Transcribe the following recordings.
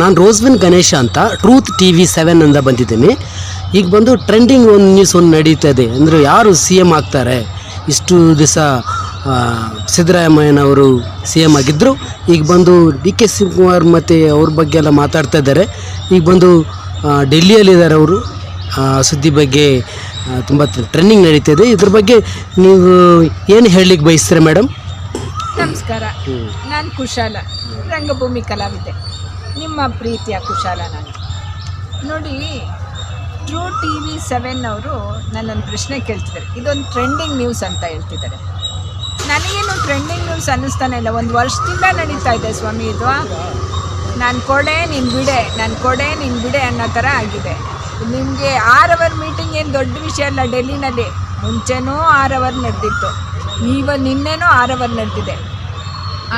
ನಾನು ರೋಸ್ವಿನ್ ಗಣೇಶ ಅಂತ truth TV 7 ಅಂತ ಬಂದಿದ್ದೀನಿ. ಈಗ ಬಂದು ಟ್ರೆಂಡಿಂಗ್ ಒಂದು ನ್ಯೂಸ್ ಒಂದು ನಡೀತಾ ಇದೆ. ಅಂದರೆ ಯಾರು CM ಆಗ್ತಾರೆ, ಇಷ್ಟು ದಿವಸ ಸಿದ್ದರಾಮಯ್ಯನವರು CM ಆಗಿದ್ದರು, ಈಗ ಬಂದು DK ಶಿವಕುಮಾರ್ ಮತ್ತು ಅವ್ರ ಬಗ್ಗೆ ಎಲ್ಲ ಮಾತಾಡ್ತಾ ಇದ್ದಾರೆ. ಈಗ ಬಂದು ಡೆಲ್ಲಿಯಲ್ಲಿದ್ದಾರೆ ಅವರು. ಸುದ್ದಿ ಬಗ್ಗೆ ತುಂಬ ಟ್ರೆಂಡಿಂಗ್ ನಡೀತಾ ಇದೆ. ಇದ್ರ ಬಗ್ಗೆ ನೀವು ಏನು ಹೇಳಲಿಕ್ಕೆ ಬಯಸ್ತೀರಾ ಮೇಡಮ್? ನಮಸ್ಕಾರ, ನಾನು ಕುಶಾಲ, ರಂಗಭೂಮಿ ಕಲಾವಿದೆ, ನಿಮ್ಮ ಪ್ರೀತಿಯ ಕುಶಾಲ. ನಾನು ನೋಡಿ, ಟ್ರೂ TV 7 ಅವರು ನನ್ನೊಂದು ಪ್ರಶ್ನೆ ಕೇಳ್ತಿದ್ದಾರೆ. ಇದೊಂದು ಟ್ರೆಂಡಿಂಗ್ ನ್ಯೂಸ್ ಅಂತ ಹೇಳ್ತಿದ್ದಾರೆ. ನನಗೇನು ಟ್ರೆಂಡಿಂಗ್ ನ್ಯೂಸ್ ಅನ್ನಿಸ್ತಾನೆ ಇಲ್ಲ. ಒಂದು ವರ್ಷದಿಂದ ನಡೀತಾ ಇದೆ ಸ್ವಾಮಿ ಇದು. ನಾನು ಕೊಡೆ ನೀನು ಬಿಡೆ, ನಾನು ಕೊಡೆ ನೀನು ಬಿಡೆ ಅನ್ನೋ ಥರ ಆಗಿದೆ. ನಿಮಗೆ 6 ಅವರ್ ಮೀಟಿಂಗ್ ಏನು ದೊಡ್ಡ ವಿಷಯ ಅಲ್ಲ. ಡೆಲ್ಲಿನಲ್ಲಿ ಮುಂಚೆನೂ 6 ಅವರ್ ನಡೆದಿತ್ತು, ನಿನ್ನೆನೂ 6 ಅವರ್ ನಡೆದಿದೆ.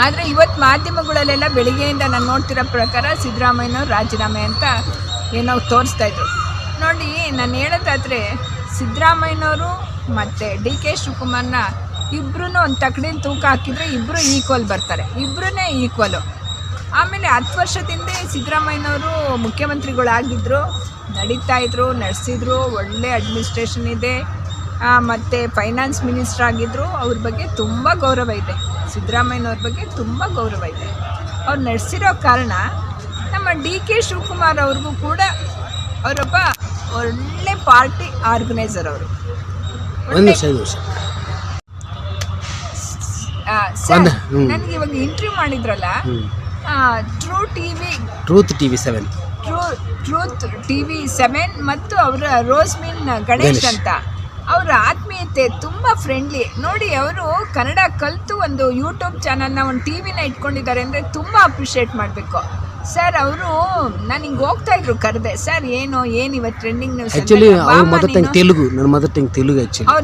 ಆದರೆ ಇವತ್ತು ಮಾಧ್ಯಮಗಳಲ್ಲೆಲ್ಲ ಬೆಳಿಗ್ಗೆಯಿಂದ ನಾನು ನೋಡ್ತಿರೋ ಪ್ರಕಾರ ಸಿದ್ದರಾಮಯ್ಯನವ್ರು ರಾಜೀನಾಮೆ ಅಂತ ಏನೋ ತೋರಿಸ್ತಾಯಿದ್ರು. ನೋಡಿ, ನಾನು ಹೇಳೋದಾದರೆ ಸಿದ್ದರಾಮಯ್ಯನವರು ಮತ್ತು DK ಶಿವಕುಮಾರ್ನ ಇಬ್ಬರೂ ಒಂದು ತಕ್ಕಡಿಲಿ ತೂಕ ಹಾಕಿದರೆ ಇಬ್ಬರು ಈಕ್ವಲ್ ಬರ್ತಾರೆ, ಇಬ್ಬರೂ ಈಕ್ವಲು. ಆಮೇಲೆ 10 ವರ್ಷದಿಂದ ಸಿದ್ದರಾಮಯ್ಯನವರು ಮುಖ್ಯಮಂತ್ರಿಗಳಾಗಿದ್ದರು, ನಡೀತಾಯಿದ್ರು, ನಡೆಸಿದ್ರು, ಒಳ್ಳೆ ಅಡ್ಮಿನಿಸ್ಟ್ರೇಷನ್ ಇದೆ. ಮತ್ತು ಫೈನಾನ್ಸ್ ಮಿನಿಸ್ಟ್ರ್ ಆಗಿದ್ದರು. ಅವ್ರ ಬಗ್ಗೆ ತುಂಬ ಗೌರವ ಇದೆ. ಸಿದ್ದರಾಮಯ್ಯನವ್ರ ಬಗ್ಗೆ ತುಂಬ ಗೌರವ ಇದೆ. ಅವ್ರು ನಡೆಸಿರೋ ಕಾರಣ ನಮ್ಮ DK ಶಿವಕುಮಾರ್ ಅವ್ರಿಗೂ ಕೂಡ ಅವರೊಬ್ಬ ಒಳ್ಳೆ ಪಾರ್ಟಿ ಆರ್ಗನೈಸರ್. ಅವರು ನನಗೆ ಇವಾಗ ಇಂಟರ್ವ್ಯೂ ಮಾಡಿದ್ರಲ್ಲ, ಟ್ರೂತ್ TV 7 ಮತ್ತು ಅವರ ರೋಸ್ಮಿನ್ ಗಣೇಶ್ ಅಂತ ಅವರ ಆತ್ಮೀಯತೆ ತುಂಬ ಫ್ರೆಂಡ್ಲಿ. ನೋಡಿ, ಅವರು ಕನ್ನಡ ಕಲಿತು ಒಂದು ಯೂಟ್ಯೂಬ್ ಚಾನಲ್ನ, ಒಂದು TVನ ಇಟ್ಕೊಂಡಿದ್ದಾರೆ ಅಂದರೆ ತುಂಬ ಅಪ್ರಿಷಿಯೇಟ್ ಮಾಡಬೇಕು ಸರ್. ಅವರು ನಾನು ಹಿಂಗೆ ಹೋಗ್ತಾಯಿದ್ರು, ಕರೆದೆ, ಸರ್ ಏನು ಇವತ್ತು ಟ್ರೆಂಡಿಂಗ್ ನ್ಯೂಸ್. ಆ್ಯಕ್ಚುಲಿ ಅವ್ರ ಮದರ್ ಟಂಗ್ ತೆಲುಗು, ನನ್ನ ಮದರ್ ಟಂಗ್ ತೆಲುಗು. ಆ್ಯಕ್ಚುಲಿ ಅವ್ರ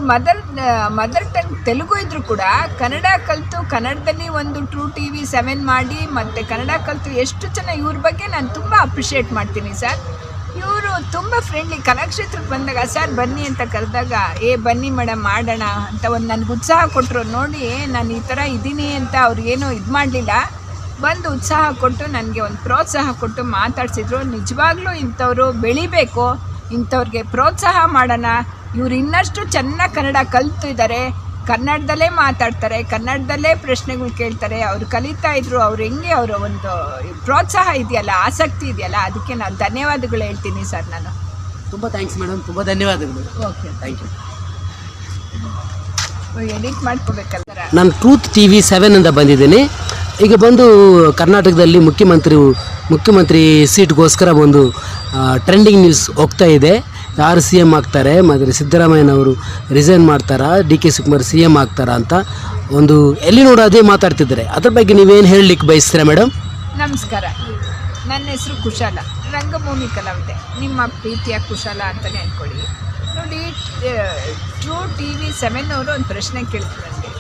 ಮದರ್ ಟಂಗ್ ತೆಲುಗು ಇದ್ದರೂ ಕೂಡ ಕನ್ನಡ ಕಲಿತು ಕನ್ನಡದಲ್ಲಿ ಒಂದು ಟ್ರೂ TV 7 ಮಾಡಿ ಮತ್ತು ಕನ್ನಡ ಕಲಿತು ಎಷ್ಟು ಚೆನ್ನಾಗಿ ಇವ್ರ ಬಗ್ಗೆ ನಾನು ತುಂಬ ಅಪ್ರಿಷಿಯೇಟ್ ಮಾಡ್ತೀನಿ ಸರ್. ಇವರು ತುಂಬ ಫ್ರೆಂಡ್ಲಿ. ಕಲಾಕ್ಷೇತ್ರಕ್ಕೆ ಬಂದಾಗ ಸರ್ ಬನ್ನಿ ಅಂತ ಕರೆದಾಗ ಬನ್ನಿ ಮೇಡಮ್ ಮಾಡೋಣ ಅಂತ ಒಂದು ನನಗೆ ಉತ್ಸಾಹ ಕೊಟ್ಟರು. ನೋಡಿ, ನಾನು ಈ ಥರ ಇದ್ದೀನಿ ಅಂತ ಅವ್ರಿಗೇನು ಇದು ಮಾಡಲಿಲ್ಲ, ಬಂದು ಉತ್ಸಾಹ ಕೊಟ್ಟು ನನಗೆ ಒಂದು ಪ್ರೋತ್ಸಾಹ ಕೊಟ್ಟು ಮಾತಾಡ್ಸಿದ್ರು. ನಿಜವಾಗ್ಲೂ ಇಂಥವ್ರು ಬೆಳಿಬೇಕು, ಇಂಥವ್ರಿಗೆ ಪ್ರೋತ್ಸಾಹ ಮಾಡೋಣ. ಇವ್ರು ಇನ್ನಷ್ಟು ಚೆನ್ನಾಗಿ ಕನ್ನಡ ಕಲಿತಿದ್ದಾರೆ, ಕನ್ನಡದಲ್ಲೇ ಮಾತಾಡ್ತಾರೆ, ಕನ್ನಡದಲ್ಲೇ ಪ್ರಶ್ನೆಗಳು ಕೇಳ್ತಾರೆ. ಅವ್ರು ಕಲಿತಾ ಇದ್ರು. ಅವ್ರು ಹೆಂಗೆ ಅವರ ಒಂದು ಪ್ರೋತ್ಸಾಹ ಇದೆಯಲ್ಲ, ಆಸಕ್ತಿ ಇದೆಯಲ್ಲ, ಅದಕ್ಕೆ ನಾನು ಧನ್ಯವಾದಗಳು ಹೇಳ್ತೀನಿ ಸರ್. ನಾನು ತುಂಬ ಥ್ಯಾಂಕ್ಸ್ ಮೇಡಮ್, ತುಂಬ ಧನ್ಯವಾದಗಳು. Okay, thank you. ಎಡಿಟ್ ಮಾಡ್ಕೋಬೇಕಲ್ಲ. ನಾನು ಟ್ರೂತ್ TV 7 ಅಂತ ಬಂದಿದ್ದೀನಿ. ಈಗ ಬಂದು ಕರ್ನಾಟಕದಲ್ಲಿ ಮುಖ್ಯಮಂತ್ರಿ ಸೀಟ್ಗೋಸ್ಕರ ಒಂದು ಟ್ರೆಂಡಿಂಗ್ ನ್ಯೂಸ್ ಹೋಗ್ತಾ ಇದೆ. ಯಾರು CM ಆಗ್ತಾರೆ, ಮತ್ತು ಸಿದ್ದರಾಮಯ್ಯನವರು ರಿಸೈನ್ ಮಾಡ್ತಾರಾ, DK ಶಿವಕುಮಾರ್ CM ಆಗ್ತಾರಾ ಅಂತ ಒಂದು ಎಲ್ಲಿ ನೋಡೋ ಅದೇ ಮಾತಾಡ್ತಿದ್ದಾರೆ. ಅದ್ರ ಬಗ್ಗೆ ನೀವೇನು ಹೇಳಲಿಕ್ಕೆ ಬಯಸ್ತೀರಾ ಮೇಡಮ್? ನಮಸ್ಕಾರ, ನನ್ನ ಹೆಸರು ಕುಶಾಲ, ರಂಗಭೂಮಿ ಕಲಾವಿದೆ, ನಿಮ್ಮ ಪ್ರೀತಿಯ ಕುಶಾಲ ಅಂತಲೇ ಅಂದ್ಕೊಳ್ಳಿ. ನೋಡಿ, ಟ್ರೂ TV 7 ಅವರು ಒಂದು ಪ್ರಶ್ನೆ ಕೇಳ್ತಾರೆ ನನಗೆ,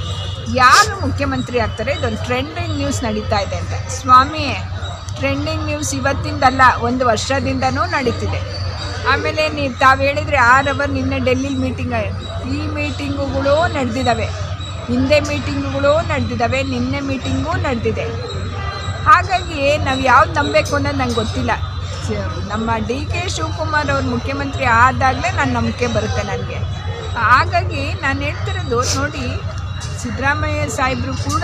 ಯಾರು ಮುಖ್ಯಮಂತ್ರಿ ಆಗ್ತಾರೆ, ಇದೊಂದು ಟ್ರೆಂಡಿಂಗ್ ನ್ಯೂಸ್ ನಡೀತಾ ಇದೆ ಅಂತ. ಸ್ವಾಮಿ, ಟ್ರೆಂಡಿಂಗ್ ನ್ಯೂಸ್ ಇವತ್ತಿಂದಲ್ಲ, 1 ವರ್ಷದಿಂದನೂ ನಡೀತಿದೆ. ಆಮೇಲೆ ತಾವು ಹೇಳಿದರೆ 6 ಅವರ್ ನಿನ್ನೆ ಡೆಲ್ಲಿಲಿ ಮೀಟಿಂಗ್, ಈ ಮೀಟಿಂಗುಗಳು ನಡೆದಿದ್ದಾವೆ, ಹಿಂದೆ ಮೀಟಿಂಗುಗಳು ನಡೆದಿದ್ದಾವೆ, ನಿನ್ನೆ ಮೀಟಿಂಗೂ ನಡೆದಿದೆ. ಹಾಗಾಗಿ ನಾವು ಯಾವ್ದು ನಂಬಬೇಕು ಅನ್ನೋದು ನಂಗೆ ಗೊತ್ತಿಲ್ಲ. ನಮ್ಮ DK ಶಿವಕುಮಾರ್ ಅವ್ರು ಮುಖ್ಯಮಂತ್ರಿ ಆದಾಗಲೇ ನನ್ನ ನಂಬಿಕೆ ಬರುತ್ತೆ ನನಗೆ. ಹಾಗಾಗಿ ನಾನು ಹೇಳ್ತಿರೋದು, ನೋಡಿ, ಸಿದ್ದರಾಮಯ್ಯ ಸಾಹೇಬರು ಕೂಡ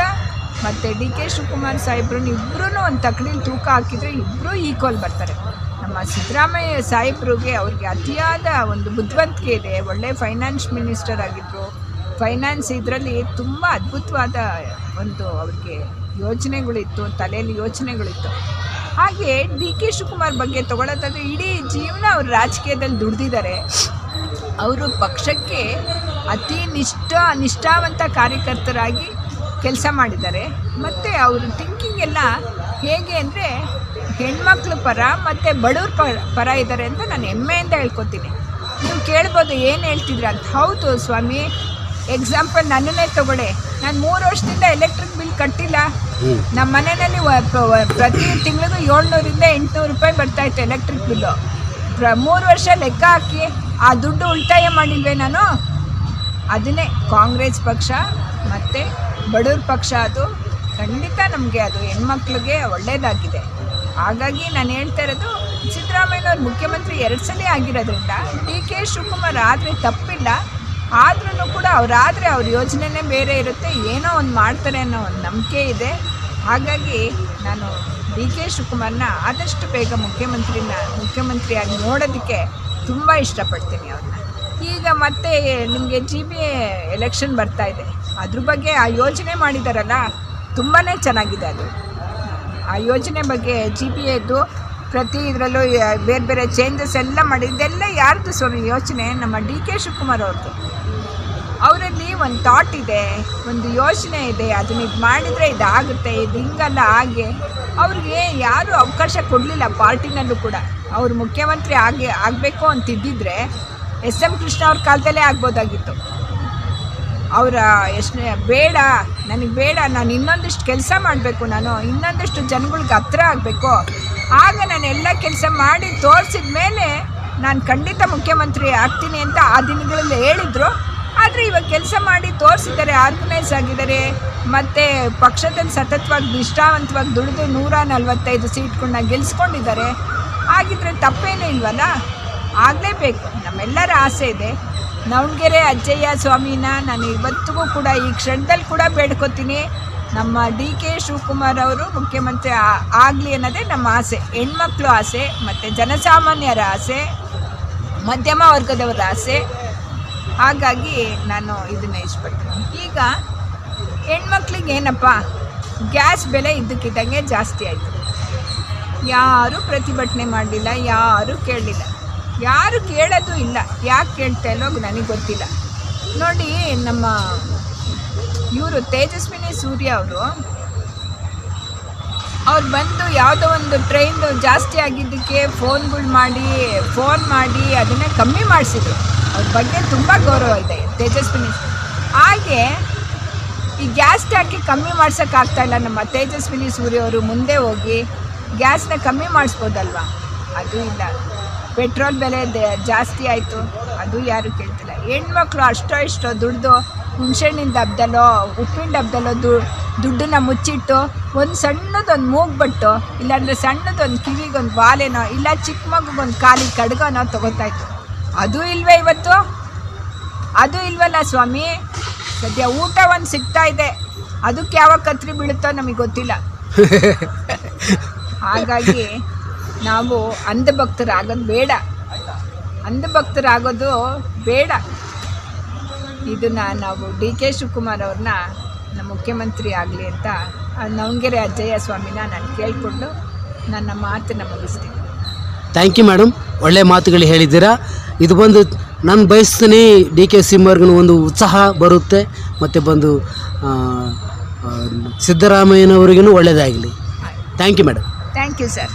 ಮತ್ತು DK ಶಿವಕುಮಾರ್ ಸಾಹೇಬ್ರು ಇಬ್ಬರೂ ಒಂದು ತಕ್ಕಡಿಲಿ ತೂಕ ಹಾಕಿದರೆ ಇಬ್ಬರೂ ಈಕ್ವಲ್ ಬರ್ತಾರೆ. ನಮ್ಮ ಸಿದ್ದರಾಮಯ್ಯ ಸಾಹೇಬ್ರಿಗೆ ಅವ್ರಿಗೆ ಅತಿಯಾದ ಒಂದು ಬುದ್ಧಿವಂತಿಕೆ ಇದೆ. ಒಳ್ಳೆ ಫೈನಾನ್ಸ್ ಮಿನಿಸ್ಟರ್ ಆಗಿದ್ದರು. ಫೈನಾನ್ಸ್ ಇದರಲ್ಲಿ ತುಂಬ ಅದ್ಭುತವಾದ ಒಂದು ಅವ್ರಿಗೆ ಯೋಚನೆಗಳಿತ್ತು, ತಲೆಯಲ್ಲಿ ಯೋಚನೆಗಳಿತ್ತು. ಹಾಗೆ DK ಶಿವಕುಮಾರ್ ಬಗ್ಗೆ ತಗೊಳ್ಳೋದಾದರೆ ಇಡೀ ಜೀವನ ಅವರು ರಾಜಕೀಯದಲ್ಲಿ ದುಡ್ದಿದ್ದಾರೆ. ಅವರು ಪಕ್ಷಕ್ಕೆ ಅತಿ ನಿಷ್ಠಾವಂತ ಕಾರ್ಯಕರ್ತರಾಗಿ ಕೆಲಸ ಮಾಡಿದ್ದಾರೆ. ಮತ್ತು ಅವ್ರ ಥಿಂಕಿಂಗ್ ಎಲ್ಲ ಹೇಗೆ ಅಂದರೆ ಹೆಣ್ಮಕ್ಳ ಪರ ಮತ್ತು ಬಡವ್ರ ಪರ ಇದ್ದಾರೆ ಅಂತ ನಾನು ಹೆಮ್ಮೆಯಿಂದ ಹೇಳ್ಕೊತೀನಿ. ನೀವು ಕೇಳ್ಬೋದು ಏನು ಹೇಳ್ತಿದ್ರ ಅಂತ. ಹೌದು ಸ್ವಾಮಿ, ಎಕ್ಸಾಂಪಲ್ ನನ್ನನ್ನೇ ತಗೊಳ್ಳಿ. ನಾನು 3 ವರ್ಷದಿಂದ ಎಲೆಕ್ಟ್ರಿಕ್ ಬಿಲ್ ಕಟ್ಟಿಲ್ಲ. ನಮ್ಮ ಮನೆಯಲ್ಲಿ ಪ್ರತಿ ತಿಂಗಳಿಗೂ 700ರಿಂದ 800 ರೂಪಾಯಿ ಬರ್ತಾಯಿತ್ತು ಎಲೆಕ್ಟ್ರಿಕ್ ಬಿಲ್ಲು. 3 ವರ್ಷ ಲೆಕ್ಕ ಹಾಕಿ ಆ ದುಡ್ಡು ಉಳಿತಾಯ ಮಾಡಿಲ್ವೇ ನಾನು? ಅದನ್ನೇ ಕಾಂಗ್ರೆಸ್ ಪಕ್ಷ ಮತ್ತು ಬಡವ್ರ ಪಕ್ಷ, ಅದು ಖಂಡಿತ ನಮಗೆ ಅದು ಹೆಣ್ಮಕ್ಳಿಗೆ ಒಳ್ಳೆಯದಾಗಿದೆ. ಹಾಗಾಗಿ ನಾನು ಹೇಳ್ತಾ ಇರೋದು, ಸಿದ್ದರಾಮಯ್ಯನವ್ರು ಮುಖ್ಯಮಂತ್ರಿ 2 ಸಲ ಆಗಿರೋದ್ರಿಂದ ಡಿ ಕೆ ಶಿವಕುಮಾರ್ ಆದರೆ ತಪ್ಪಿಲ್ಲ. ಆದ್ರೂ ಕೂಡ ಅವರಾದರೆ ಅವ್ರ ಯೋಜನೆನೇ ಬೇರೆ ಇರುತ್ತೆ, ಏನೋ ಒಂದು ಮಾಡ್ತಾರೆ ಅನ್ನೋ ಒಂದು ನಂಬಿಕೆ ಇದೆ. ಹಾಗಾಗಿ ನಾನು ಡಿ ಕೆ ಶಿವಕುಮಾರ್ನ ಆದಷ್ಟು ಬೇಗ ಮುಖ್ಯಮಂತ್ರಿಯಾಗಿ ನೋಡೋದಕ್ಕೆ ತುಂಬ ಇಷ್ಟಪಡ್ತೀನಿ ಅವ್ರನ್ನ. ಈಗ ಮತ್ತೆ ನಿಮಗೆ GPA ಎಲೆಕ್ಷನ್ ಬರ್ತಾ ಇದೆ, ಅದ್ರ ಬಗ್ಗೆ ಆ ಯೋಜನೆ ಮಾಡಿದಾರಲ್ಲ ತುಂಬಾ ಚೆನ್ನಾಗಿದೆ. ಅದು ಆ ಯೋಜನೆ ಬಗ್ಗೆ GPAದ್ದು ಪ್ರತಿ ಇದರಲ್ಲೂ ಬೇರೆ ಬೇರೆ ಚೇಂಜಸ್ ಎಲ್ಲ ಮಾಡಿ, ಇದೆಲ್ಲ ಯಾರ್ದು ಸ್ವಾಮಿ ಯೋಚನೆ? ನಮ್ಮ ಡಿ ಕೆ ಶಿವಕುಮಾರ್ ಅವ್ರದ್ದು. ಅವರಲ್ಲಿ ಒಂದು ಥಾಟ್ ಇದೆ, ಒಂದು ಯೋಚನೆ ಇದೆ, ಅದನ್ನ ಇದು ಮಾಡಿದರೆ ಇದಾಗುತ್ತೆ, ಇದು ಹಿಂಗಲ್ಲ ಹಾಗೆ. ಅವ್ರಿಗೆ ಯಾರೂ ಅವಕಾಶ ಕೊಡಲಿಲ್ಲ ಪಾರ್ಟಿನಲ್ಲೂ ಕೂಡ. ಅವರು ಮುಖ್ಯಮಂತ್ರಿ ಆಗಬೇಕು ಅಂತಿದ್ದಿದ್ರೆ SM ಕೃಷ್ಣ ಅವ್ರ ಕಾಲದಲ್ಲೇ ಆಗ್ಬೋದಾಗಿತ್ತು. ಅವರ ಯೋಚನೆ ಬೇಡ, ನನಗೆ ಬೇಡ, ನಾನು ಇನ್ನೊಂದಿಷ್ಟು ಕೆಲಸ ಮಾಡಬೇಕು, ನಾನು ಇನ್ನೊಂದಿಷ್ಟು ಜನಗಳಿಗೆ ಹತ್ರ ಆಗಬೇಕು, ಆಗ ನಾನು ಎಲ್ಲ ಕೆಲಸ ಮಾಡಿ ತೋರಿಸಿದ ಮೇಲೆ ನಾನು ಖಂಡಿತ ಮುಖ್ಯಮಂತ್ರಿ ಆಗ್ತೀನಿ ಅಂತ ಆ ದಿನಗಳಲ್ಲಿ ಹೇಳಿದರು. ಆದರೆ ಇವಾಗ ಕೆಲಸ ಮಾಡಿ ತೋರಿಸಿದ್ದಾರೆ, ಆರ್ಗನೈಸ್ ಆಗಿದ್ದಾರೆ, ಮತ್ತು ಪಕ್ಷದಲ್ಲಿ ಸತತವಾಗಿ ನಿಷ್ಠಾವಂತವಾಗಿ ದುಡಿದು 145 ಸೀಟ್ಗಳನ್ನ ಗೆಲ್ಲಿಸ್ಕೊಂಡಿದ್ದಾರೆ. ಆಗಿದ್ರೆ ತಪ್ಪೇನೂ ಇಲ್ವಲ್ಲ, ಆಗಲೇಬೇಕು. ನಮ್ಮೆಲ್ಲರ ಆಸೆ ಇದೆ. ನವಣಗೆರೆ ಅಜ್ಜಯ್ಯ ಸ್ವಾಮಿನ ನಾನು ಇವತ್ತಿಗೂ ಕೂಡ ಈ ಕ್ಷಣದಲ್ಲಿ ಕೂಡ ಬೇಡ್ಕೊತೀನಿ, ನಮ್ಮ ಡಿ ಕೆ ಶಿವಕುಮಾರ್ ಅವರು ಮುಖ್ಯಮಂತ್ರಿ ಆಗಲಿ ಅನ್ನೋದೇ ನಮ್ಮ ಆಸೆ. ಹೆಣ್ಮಕ್ಳು ಆಸೆ, ಮತ್ತು ಜನಸಾಮಾನ್ಯರ ಆಸೆ, ಮಧ್ಯಮ ವರ್ಗದವರ ಆಸೆ. ಹಾಗಾಗಿ ನಾನು ಇದನ್ನು ಇಷ್ಟಪಡ್ತೀನಿ. ಈಗ ಹೆಣ್ಮಕ್ಳಿಗೆ ಏನಪ್ಪ, ಗ್ಯಾಸ್ ಬೆಲೆ ಇದ್ದಕ್ಕಿದ್ದಂಗೆ ಜಾಸ್ತಿ ಆಯಿತು. ಯಾರೂ ಪ್ರತಿಭಟನೆ ಮಾಡಲಿಲ್ಲ, ಯಾರೂ ಕೇಳಲಿಲ್ಲ, ಯಾರು ಕೇಳೋದು ಇಲ್ಲ. ಯಾಕೆ ಕೇಳ್ತಾ ಇಲ್ಲೋ ನನಗೆ ಗೊತ್ತಿಲ್ಲ. ನೋಡಿ, ನಮ್ಮ ಇವರು ತೇಜಸ್ವಿನಿ ಸೂರ್ಯ ಅವ್ರು ಬಂದು ಯಾವುದೋ ಒಂದು ಟ್ರೈನ್ ಜಾಸ್ತಿ ಆಗಿದ್ದಕ್ಕೆ ಫೋನ್ ಮಾಡಿ ಅದನ್ನೇ ಕಮ್ಮಿ ಮಾಡಿಸಿದ್ರು. ಅವ್ರ ಬಗ್ಗೆ ತುಂಬ ಗೌರವ ಇದೆ ತೇಜಸ್ವಿನಿ. ಹಾಗೆ ಈ ಗ್ಯಾಸ್ ಟ್ಯಾಕಿ ಕಮ್ಮಿ ಮಾಡ್ಸೋಕ್ಕಾಗ್ತಾಯಿಲ್ಲ ನಮ್ಮ ತೇಜಸ್ವಿನಿ ಸೂರ್ಯ ಅವರು. ಮುಂದೆ ಹೋಗಿ ಗ್ಯಾಸ್ನ ಕಮ್ಮಿ ಮಾಡಿಸ್ಬೋದಲ್ವ? ಅದು ಇಲ್ಲ. ಪೆಟ್ರೋಲ್ ಬೆಲೆ ಜಾಸ್ತಿ ಆಯಿತು, ಅದು ಯಾರು ಕೇಳ್ತಿಲ್ಲ. ಹೆಣ್ಮಕ್ಳು ಅಷ್ಟೋ ಇಷ್ಟೋ ದುಡ್ದು ಹುಣಸೆಹಣ್ಣಿನ ಡಬ್ಬದಲ್ಲೋ ಉಪ್ಪಿನ ಡಬ್ಬದಲ್ಲೋ ದುಡ್ಡನ್ನ ಮುಚ್ಚಿಟ್ಟು ಒಂದು ಸಣ್ಣದೊಂದು ಮೂಗ್ಬಟ್ಟು, ಇಲ್ಲಾಂದರೆ ಸಣ್ಣದೊಂದು ಕಿವಿಗೊಂದು ಬಾಲೆನೋ, ಇಲ್ಲ ಚಿಕ್ಕ ಮಗುಗೊಂದು ಕಾಲಿಗೆ ಕಡ್ಗೋನೋ ತೊಗೋತಾಯಿತ್ತು. ಅದು ಇಲ್ವೇ ಇವತ್ತು? ಅದು ಇಲ್ವಲ್ಲ ಸ್ವಾಮಿ. ಸದ್ಯ ಊಟ ಒಂದು ಸಿಗ್ತಾ ಇದೆ, ಅದಕ್ಕೆ ಯಾವಾಗ ಕತ್ರಿ ಬೀಳುತ್ತೋ ನಮಗೆ ಗೊತ್ತಿಲ್ಲ. ಹಾಗಾಗಿ ನಾವು ಅಂಧಭಕ್ತರಾಗೋದು ಬೇಡ. ಇದನ್ನು ನಾವು ಡಿ ಕೆ ಶಿವಕುಮಾರ್ ಅವ್ರನ್ನ ನಮ್ಮ ಮುಖ್ಯಮಂತ್ರಿ ಆಗಲಿ ಅಂತ ನವಣಗೆರೆ ಅಜ್ಜಯ್ಯ ಸ್ವಾಮಿನ ನಾನು ಕೇಳಿಕೊಂಡು ನನ್ನ ಮಾತನ್ನು ಮುಗಿಸ್ತೀನಿ. ಥ್ಯಾಂಕ್ ಯು ಮೇಡಮ್, ಒಳ್ಳೆಯ ಮಾತುಗಳು ಹೇಳಿದ್ದೀರಾ. ಇದು ಬಂದು ನಾನು ಬಯಸ್ತೀನಿ ಡಿ ಕೆ ಶಿವಕುಮಾರ್ಗೂ ಒಂದು ಉತ್ಸಾಹ ಬರುತ್ತೆ, ಮತ್ತು ಬಂದು ಸಿದ್ದರಾಮಯ್ಯನವರಿಗೂ ಒಳ್ಳೆಯದಾಗಲಿ. Thank you madam. Thank you sir.